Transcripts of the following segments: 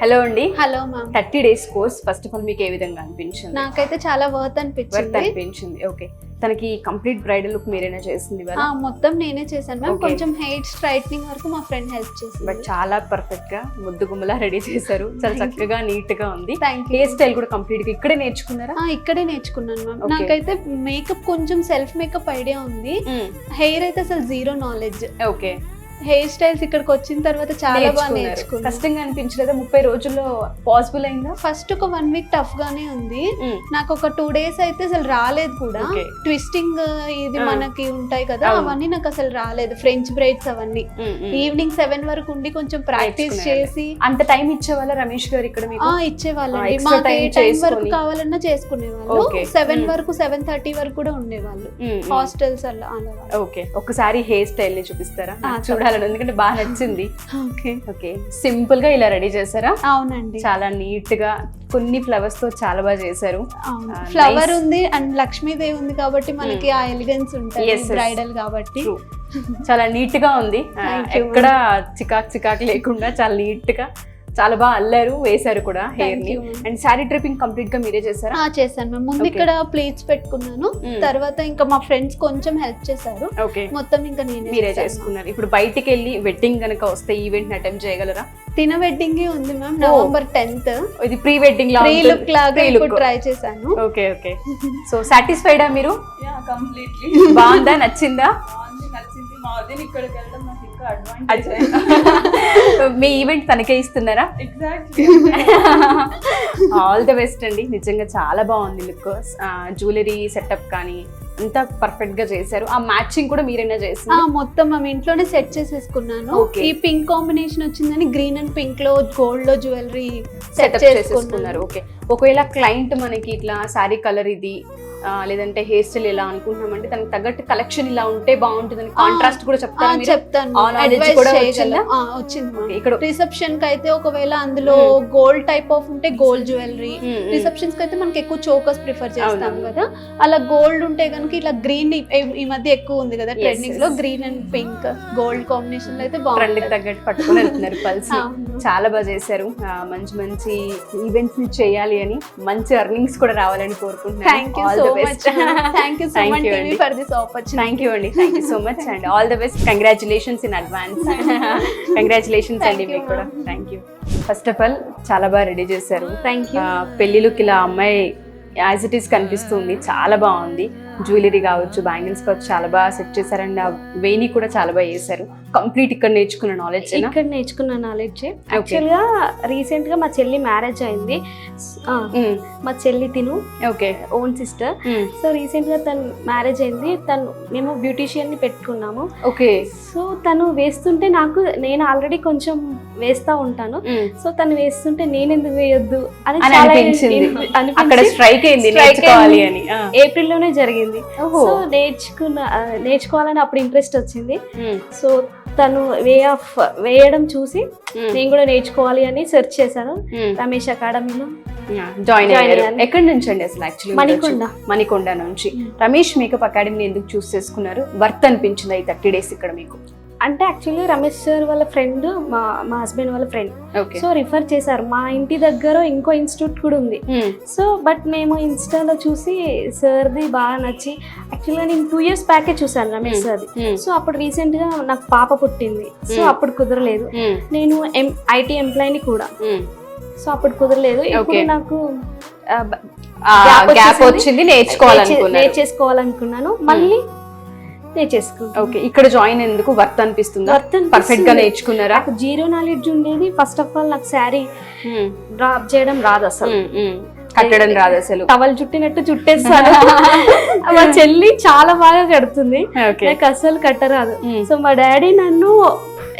Hello అండి. Hello ma'am. 30 days course first of all మీకు ఏ విధంగా అనిపించింది? నాకైతే చాలా వర్త్ అనిపించింది. ఓకే, తనకి కంప్లీట్ బ్రైడల్ లుక్ మీరేనా చేసింది? మొత్తం నేనే చేశాను మ్యామ్. కొంచెం హెయిర్ స్ట్రైట్నింగ్ వరకు మా ఫ్రెండ్ హెల్ప్ చేసింది. బట్ చాలా పర్ఫెక్ట్ గా ముద్దు గుమ్మలా రెడీ చేశారు. చాలా చక్కగా నీట్ గా ఉంది. థాంక్యూ. హెయిర్ స్టైల్ కూడా కంప్లీట్ గా ఇక్కడే నేర్చుకున్నారా? ఇక్కడే నేర్చుకున్నాను మ్యామ్. నాకైతే మేకప్ కొంచెం సెల్ఫ్ మేకప్ ఐడియా ఉంది. హెయిర్ అయితే అసలు zero knowledge. Okay, hair styles ఇక్కడికి వచ్చిన తర్వాత చాలా బాగా నేర్చుకున్నాను. కష్టంగా అనిపించలేదా? 30 రోజుల్లో పాసిబుల్ అయిందా? ఫస్ట్ ఒక 1 week టఫ్ గానే ఉంది. నాకు ఒక 2 days అయితే అసలు రాలేదు కూడా. ట్విస్టింగ్ ఇది మనకి ఉంటాయి కదా, అవన్నీ నాకు అసలు రాలేదు. ఫ్రెంచ్ బ్రైడ్స్ అవన్నీ ఈవినింగ్ 7 వరకు ఉండి కొంచెం ప్రాక్టీస్ చేసి. అంత టైం ఇచ్చేవాళ్ళ రమేష్ గారు ఇక్కడ? ఇచ్చేవాళ్ళండి. మాకు ఏ టైం వరకు కావాలన్నా చేసుకునేవాళ్ళు. 7 వరకు 7:30 వరకు కూడా ఉండేవాళ్ళు హాస్టల్స్ అలా. ఓకే, ఒకసారి హెయిర్ స్టైల్ ని చూపిస్తారా? చూడాలి, ఎందుకంటే బాగా నచ్చింది. ఓకే, సింపుల్ గా ఇలా రెడీ చేశారా? అవునండి, చాలా నీట్ గా కొన్ని ఫ్లవర్స్ తో చాలా బాగా చేశారు. ఫ్లవర్ ఉంది అండ్ లక్ష్మీదేవి ఉంది కాబట్టి మనకి ఆ ఎలిగెన్స్ ఉంటుంది బ్రైడల్ కాబట్టి. చాలా నీట్ గా ఉంది, ఎక్కడ చికాక్ లేకుండా చాలా నీట్ గా చాలా బాగా అల్లారు, వేశారు కూడా హెయిర్ ని. అండ్ శారీ ట్రిప్పింగ్ కంప్లీట్ గా మీరే చేశారా? చేశాను మ్యామ్. ముందు ఇక్కడ ప్లేట్స్ పెట్టుకున్నాను, తర్వాత ఇంకా మా ఫ్రెండ్స్ కొంచెం హెల్ప్ చేశారు. మొత్తం ఇంకా మీరే చేసుకున్నారు. ఇప్పుడు బయటికి వెళ్ళి వెడ్డింగ్ కనుక వస్తే ఈవెంట్ అటెంప్ట్ చేయగలరా? తిన వెడ్డింగ్ ఉంది మ్యామ్, November 10th. ఇది ప్రీ వెడ్డింగ్ లుక్ లాగా ట్రై చేశాను. ఓకే, సో సాటిస్ఫైడా మీరు? కంప్లీట్లీ బాగుందా? నచ్చిందా? నచ్చింది. మా వదిన ఇక్కడికి వెళ్ళడం నాకు ఇంకా మీ ఈవెంట్ తనకే ఇస్తున్నారా? ఎగ్జాక్ట్లీ. ఆల్ ద బెస్ట్ అండి. నిజంగా చాలా బాగుంది లుక్. జ్యువెలరీ సెటప్ కానీ అంతా పర్ఫెక్ట్ గా చేశారు. ఆ మ్యాచింగ్ కూడా మీరైనా చేసి మొత్తం మేము ఇంట్లోనే సెట్ చేసేసుకున్నాను. ఈ పింక్ కాంబినేషన్ వచ్చిందని గ్రీన్ అండ్ పింక్ లో గోల్డ్ లో జ్యువెలరీ సెటప్ చేసేసుకున్నారు. ఓకే, ఒకవేళ క్లయింట్ మనకి ఇట్లా శారీ కలర్ ఇది లేదంటే హెయిర్ స్టైల్ ఇలా అనుకుంటున్నామంటే దానికి తగ్గట్టు కలెక్షన్ ఇలా ఉంటే బాగుంటుందని కాంట్రాస్ట్ కూడా చెప్తాను. వచ్చింది ఇక్కడ రిసెప్షన్ కి అయితే ఒకవేళ అందులో గోల్డ్ టైప్ ఆఫ్ ఉంటే గోల్డ్ జ్యువెలరీ, రిసెప్షన్స్ కి అయితే మనకి ఎక్కువ చోకస్ ప్రిఫర్ చేస్తాం కదా, అలా గోల్డ్ ఉంటే కనుక ఇలా గ్రీన్ ఈ మధ్య ఎక్కువ ఉంది కదా ట్రెండింగ్ లో, green and pink gold combination లో అయితే బాగుంది. తగ్గట్టు పట్టుకుని వెళ్తున్నారు పల్స్. చాలా బాగా చేశారు. మంచి మంచి ఈవెంట్స్ ని చేయాలి అని, మంచి ఎర్నింగ్స్ కూడా రావాలని కోరుకుంటున్నాను. Thank you so much TV for this opportunity. Thank you అండి, thank you so much and all the best. Congratulations in advance. Congratulations అండి మీకు కూడా. Thank you. First of all చాలా బాగా రెడీ చేశారు. పెళ్లిలోకి ఇలా అమ్మాయి యాజ్ ఇట్ ఈస్ కనిపిస్తుంది, చాలా బాగుంది. జ్యువెలరీ కావచ్చు, బ్యాంగిల్స్ కావచ్చు, చాలా బాగా సెట్ చేశారు. అండ్ ఆ వేణి కూడా చాలా బాగా చేశారు. కంప్లీట్ ఇక్కడ నేర్చుకున్న నాలెడ్జ్? ఇక్కడ నేర్చుకున్న నాలెడ్జ్. యాక్చువల్గా రీసెంట్ గా మా చెల్లి మ్యారేజ్ అయింది. మా చెల్లి తిను ఓన్ సిస్టర్. సో రీసెంట్ గా తను మ్యారేజ్ అయింది. మేము బ్యూటీషియన్ ని పెట్టుకున్నాము. ఓకే, సో తను వేస్తుంటే నేను ఆల్రెడీ కొంచెం వేస్తా ఉంటాను. సో తను వేస్తుంటే నేను ఎందుకు వేయొద్దు అని ఏప్రిల్ లోనే జరిగింది. సో నేర్చుకోవాలని అప్పుడు ఇంట్రెస్ట్ వచ్చింది. సో తను వేయడం చూసి నేను కూడా నేర్చుకోవాలి అని సెర్చ్ చేశాను. రమేష్ అకాడమీలో జాయిన్ అయ్యారు. ఎక్కడి నుంచి అండి అసలు? యాక్చువల్లీ మణికొండ నుంచి. రమేష్ మేకప్ అకాడమీని ఎందుకు చూస్ చేసుకున్నారు? వర్త్ అనిపించింది ఈ 30 days ఇక్కడ మీకు? అంటే యాక్చువల్లీ రమేష్ సార్ వాళ్ళ ఫ్రెండ్, మా హస్బెండ్ వాళ్ళ ఫ్రెండ్, సో రిఫర్ చేశారు. మా ఇంటి దగ్గర ఇంకో ఇన్స్టిట్యూట్ కూడా ఉంది. సో బట్ మేము ఇన్స్టాలో చూసి సార్ది బాగా నచ్చి, యాక్చువల్గా నేను 2 years బ్యాకే చూసాను రమేష్ సార్ది. సో అప్పుడు రీసెంట్ గా నాకు పాప పుట్టింది. సో అప్పుడు కుదరలేదు. నేను IT ఎంప్లాయీని కూడా. సో అప్పుడు కుదరలేదు. ఇప్పుడు నాకు నేర్చేసుకోవాలనుకున్నాను. మళ్ళీ ఓకే, ఇక్కడ జాయిన్ ఎందుకు? వర్త్ అనిపిస్తుందా? పర్ఫెక్ట్ గా నేర్చుకున్నారా? నాకు జీరో నాలెడ్జ్ ఉండేది. ఫస్ట్ ఆఫ్ ఆల్ నాకు శారీ డ్రాప్ చేయడం రాదు, అసలు కట్టడం రాదు, అసలు టవల్ చుట్టినట్టు చుట్టేస్తాను. మా చెల్లి చాలా బాగా కడుతుంది, నాకు అసలు కట్టరాదు. సో మా డాడీ నన్ను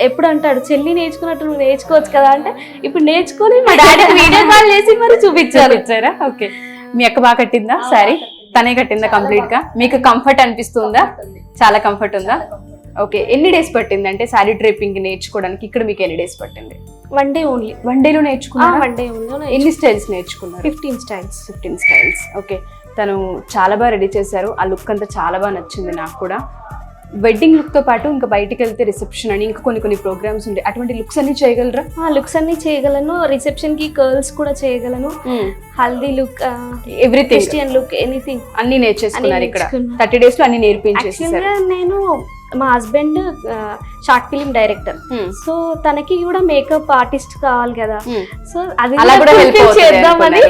ఎప్పుడు అంటాడు, చెల్లి నేర్చుకున్నట్టు నువ్వు నేర్చుకోవచ్చు కదా అంటే, ఇప్పుడు నేర్చుకుని మా డాడీ వీడియో కాల్ చేసి మరి చూపించారా? ఓకే, మీ అక్క బాగా కట్టిందా శారీ? తనే కట్టిందా కంప్లీట్ గా? మీకు కంఫర్ట్ అనిపిస్తుందా? చాలా కంఫర్ట్ ఉందా? ఓకే, ఎన్ని డేస్ పట్టింది అంటే శారీ డ్రేపింగ్ నేర్చుకోవడానికి? ఇక్కడ మీకు ఎన్ని డేస్ పట్టింది? 1 day ఓన్లీ. 1 day లో నేర్చుకున్నారా? 1 day ఓన్లీ. ఎన్ని స్టైల్స్ నేర్చుకున్నారు? 15 స్టైల్స్. ఓకే, తను చాలా బాగా రెడీ చేశారు. ఆ లుక్ అంతా చాలా బాగా నచ్చింది నాకు కూడా. వెడ్డింగ్ లుక్ తో పాటు ఇంకా బయటికి వెళ్తే రిసెప్షన్ అని ఇంకా కొన్ని ప్రోగ్రామ్స్ ఉంటాయి, అటువంటి లుక్స్ అన్ని చేయగలరా? లుక్స్ అన్ని చేయగలను, రిసెప్షన్ కి కర్ల్స్ కూడా చేయగలను, haldi look, everything, Christian look, anything అన్ని నేర్చేసుకున్నారు ఇక్కడ. నేర్చుకున్నా. 30 days లో అన్ని నేర్పించేసారు. యాక్చువల్గా నేను మా husband short film director, so తనకి కూడా మేకప్ ఆర్టిస్ట్ కావాలి కదా, సో అది అలా కూడా చేద్దామని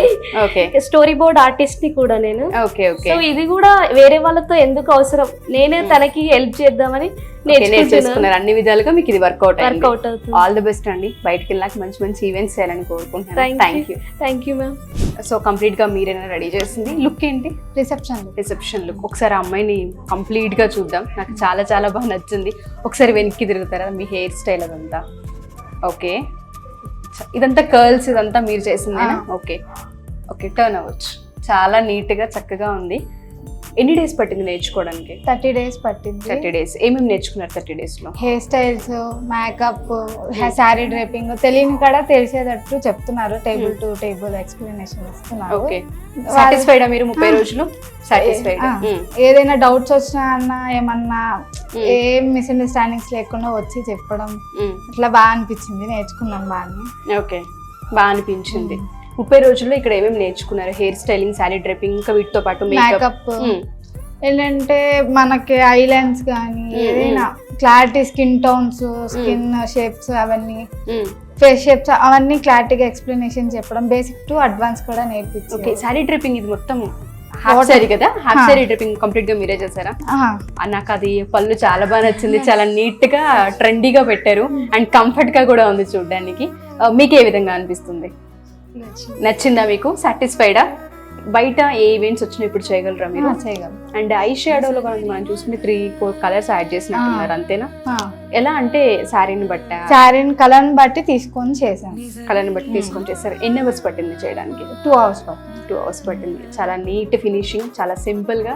ఓకే స్టోరీ బోర్డ్ ఆర్టిస్ట్ ని కూడా నేను. ఓకే ఓకే సో ఇది కూడా వేరే వాళ్ళతో ఎందుకు అవసరం, నేనే తనకి హెల్ప్ చేద్దామని నేర్చేసుకున్నారు. అన్ని విధాలుగా మీకు ఇది వర్కౌట్ వర్కౌట్ అవుతుంది. ఆల్ ది బెస్ట్ అండి. బయటికి వెళ్ళాక మంచి మంచి ఈవెంట్స్ చేయాలని కోరుకుంటున్నాను. Thank you ma'am. So complete గా మీరేనా రెడీ చేసింది? లుక్ ఏంటి? Reception look. ఒకసారి అమ్మాయిని కంప్లీట్ గా చూద్దాం. నాకు చాలా చాలా బాగా నచ్చింది. ఒకసారి వెనక్కి తిరుగుతారా? మీ హెయిర్ స్టైల్ అదంతా ఓకే, ఇదంతా కర్ల్స్ ఇదంతా మీరు చేసిందేనా? ఓకే ఓకే, టర్న్ అవ్వచ్చు. చాలా నీట్ గా చక్కగా ఉంది. ఎన్ని డేస్ పట్టింది నేర్చుకోవడానికి? 30 days పట్టింది. 30 days. ఏమేమి నేర్చుకున్నారు 30 days లో? Hair styles, makeup, sari draping, తెలియని కూడా తెలిసేటట్టు చెప్తున్నారు. టేబుల్ టు టేబుల్ ఎక్స్ప్లెనేషన్ ఇస్తున్నారు. ఓకే, సాటిస్ఫైడా మీరు 30 రోజులు? సాటిస్ఫైడ్. ఏదైనా డౌట్స్ వచ్చినా అన్నా ఏమన్నా ఏం మిస్అండర్స్టాండింగ్స్ లేకుండా వచ్చి చెప్పడం అట్లా బాగా అనిపించింది. నేర్చుకున్నాం బాగా. ఓకే, బాగా అనిపించింది. 30 రోజుల్లో ఇక్కడ ఏమేమి నేర్చుకున్నారు? హెయిర్ స్టైలింగ్, శారీ డ్రెప్పింగ్, ఇంకా వీటితో పాటు మేకప్ ఏంటంటే మనకి ఐలైన్స్ కానీ ఏదైనా clarity, skin tones, skin shapes, అవన్నీ ఫేస్ షేప్స్ అవన్నీ క్లారిటీగా ఎక్స్ప్లెనేషన్ చెప్పడం. బేసిక్ టు అడ్వాన్స్ కూడా నేర్పించారు. ఓకే, శారీ డ్రెప్పింగ్ ఇది మొత్తం హాఫ్ శారీ కదా? హాఫ్ శారీ డ్రెప్పింగ్ కంప్లీట్ గా మీరే చేశారా? నాకు అది పళ్ళు చాలా బాగా నచ్చింది. చాలా నీట్ గా ట్రెండీగా పెట్టారు అండ్ కంఫర్ట్ గా కూడా ఉంది చూడడానికి. మీకు ఏ విధంగా అనిపిస్తుంది? నచ్చిందా మీకు? సాటిస్ఫైడా? బయట ఏ ఈవెంట్స్ వచ్చినా ఇప్పుడు చేయగలరా మీరు? చేయగలం. అండ్ ఐ షాడోలో మనం చూసుకుంటే 3-4 కలర్స్ యాడ్ చేసినట్టున్నారు, అంతేనా? ఎలా అంటే శారీని బట్టి? శారీని కలర్ని బట్టి తీసుకొని చేశాను. కలర్ని బట్టి తీసుకొని చేస్తారు. ఎన్ని అవర్స్ పట్టింది చేయడానికి? 2 hours పట్టింది. 2 hours పట్టింది. చాలా నీట్ ఫినిషింగ్, చాలా సింపుల్ గా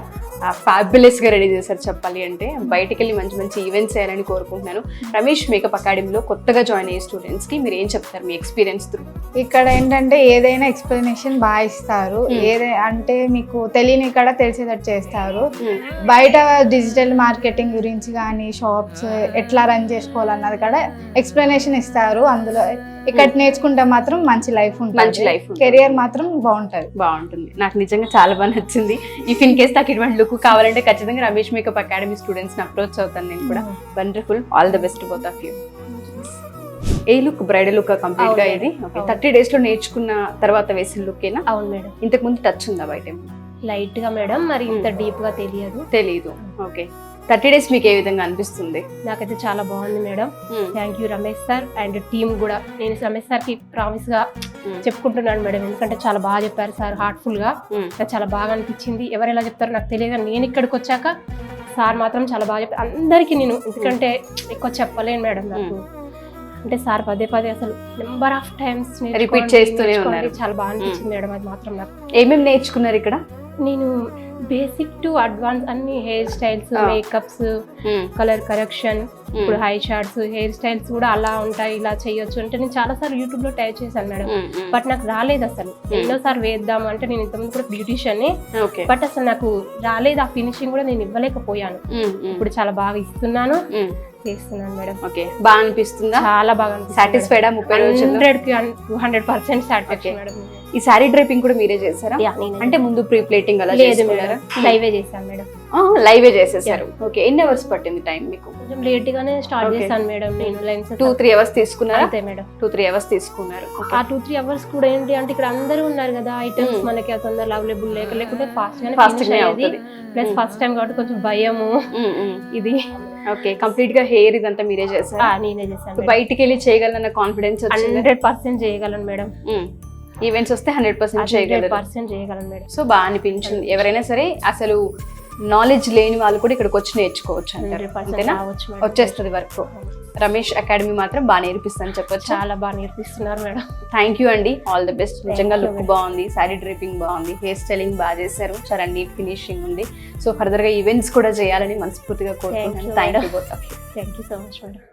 ఫ్యాబులస్ గా రెడీ చేశారు చెప్పాలి అంటే. బయటికి వెళ్ళి మంచి మంచి ఈవెంట్స్ చేయాలని కోరుకుంటున్నాను. రమేష్ మేకప్ అకాడమీలో కొత్తగా జాయిన్ అయ్యే స్టూడెంట్స్ కి మీరు ఏం చెప్తారు మీ ఎక్స్పీరియన్స్ త్రూ? ఇక్కడ ఏంటంటే ఏదైనా ఎక్స్ప్లెనేషన్ బాగా ఇస్తారు. అంటే మీకు తెలియని కూడా తెలిసేటట్టు చేస్తారు. బయట డిజిటల్ మార్కెటింగ్ గురించి కానీ షాప్స్ ఎట్లా రన్ చేసుకోవాలన్నది కూడా ఎక్స్ప్లెనేషన్ ఇస్తారు. అందులో ఇక్కడ నేర్చుకుంటే మాత్రం మంచి లైఫ్ ఉంటుంది. మంచి లైఫ్, కెరియర్ మాత్రం బాగుంటుంది. నాకు నిజంగా చాలా బాగా నచ్చింది. ఇఫ్ ఇన్ కేస్ నాకు ఇటువంటి లుక్ కావాలంటే ఖచ్చితంగా రమేష్ మేకప్ అకాడమీ స్టూడెంట్స్ ని అప్రోచ్ అవుతాను నేను కూడా. Wonderful, all the best both of you. A look? Bridal look complete గా ఇది? ఓకే, 30 days లో నేర్చుకున్న తర్వాత వేసిన లుక్ ఏనా? అవును మేడం. ఇంతకు ముందు టచ్ ఉందా బయట? లైట్ గా మేడం, మరి ఇంత డీప్ గా తెలియదు. ఓకే, 30 days మీకు ఏ విధంగా అనిపిస్తుంది? నాకైతే చాలా బాగుంది madam. Thank you Ramesh sir and team కూడా. నేను రమేష్ సార్ కి ప్రామిస్ గా చెప్పుకుంటున్నాను మేడం, ఎందుకంటే చాలా బాగా చెప్పారు సార్, హార్ట్ఫుల్ గా. నాకు చాలా బాగా అనిపించింది. ఎవరు ఎలా చెప్తారో నాకు తెలియదు, నేను ఇక్కడికి వచ్చాక సార్ మాత్రం చాలా బాగా చెప్పారు అందరికి. నేను ఎందుకంటే ఎక్కువ చెప్పలేను మేడం నాకు, అంటే సార్ పదే అసలు నెంబర్ ఆఫ్ టైమ్స్ రిపీట్ చేస్తూనే ఉన్నారు. చాలా బాగా అనిపించింది మేడం. అది మాత్రం నాకు. ఏమేమి నేర్చుకున్నారు ఇక్కడ? నేను బేసిక్ టు అడ్వాన్స్ అన్ని hair styles, makeups, colour correction, ఇప్పుడు హై షార్ట్స్, హెయిర్ స్టైల్స్ కూడా అలా ఉంటాయి, ఇలా చేయొచ్చు అంటే నేను చాలా సార్లు యూట్యూబ్ లో ట్రై చేశాను మేడం. బట్ నాకు రాలేదు అసలు. ఎన్నోసార్లు వేద్దాం అంటే నేను ఇంతకుముందు కూడా బ్యూటిషియన్, బట్ అసలు నాకు రాలేదు. ఆ ఫినిషింగ్ కూడా నేను ఇవ్వలేకపోయాను. ఇప్పుడు చాలా బాగా ఇస్తున్నాను, చేస్తున్నాను మేడం. ఓకే, బాగా అనిపిస్తుందా? చాలా బాగా అనిపిస్తుంది. సాటిస్ఫైడా? 30 రోజుల్లో 100% సాటిస్ఫైడ్ మేడం. ఈ సారీ డ్రైపింగ్ కూడా మీరే చేశారా? అంటే ముందు ప్రీ ప్లేటింగ్ అలా లేదు మేడం, లైవే చేశాను మేడం. లైవే చేసేసారు. ఓకే, ఎన్ని అవర్స్ పట్టింది టైం మీకు? కొంచెం లేట్ గానే స్టార్ట్ చేశాను మేడం. నేను లెన్స్ 2-3 hours తీసుకున్నారా? అంతే మేడం, 2-3 hours తీసుకున్నారు. ఆ 2-3 hours కూడా ఏంటి అంటే ఇక్కడ అందరూ ఉన్నారు కదా, ఐటమ్స్ మనకి ఆ తొందరగా అవైలబుల్ లేకుంటే ఫాస్ట్ గానే అవుతుంది. ప్లస్ ఫస్ట్ టైం కాబట్టి కొంచెం భయము ఇది. ఓకే, కంప్లీట్ గా హెయిర్ ఇదంతా మీరే చేశారా? నేనే చేశాను. బయటికి వెళ్ళి చేయగలన్న కాన్ఫిడెన్స్ 100% చేయగలను మేడం. ఈవెంట్స్ వస్తే 100% చేయగలను మేడం. సో బాగా అనిపించింది. ఎవరైనా సరే అసలు నాలెడ్జ్ లేని వాళ్ళు కూడా ఇక్కడికి వచ్చి నేర్చుకోవచ్చు అంటారు, అంతేనా? వచ్చేస్తుంది వర్క్. రమేష్ అకాడమీ మాత్రం బాగా నేర్పిస్తాను చెప్పొచ్చు. చాలా బాగా నేర్పిస్తున్నారు మేడం. థ్యాంక్ యూ అండి, ఆల్ ది బెస్ట్. నిజంగా లుక్ బాగుంది, శారీ డ్రైపింగ్ బాగుంది, హెయిర్ స్టైలింగ్ బాగా చేశారు, చాలా నీట్ ఫినిషింగ్ ఉంది. సో ఫర్దర్ గా ఈవెంట్స్ కూడా చేయాలని మనస్ఫూర్తిగా కోరుకుంటున్నాను. Thank you both of you. Thank you so much madam.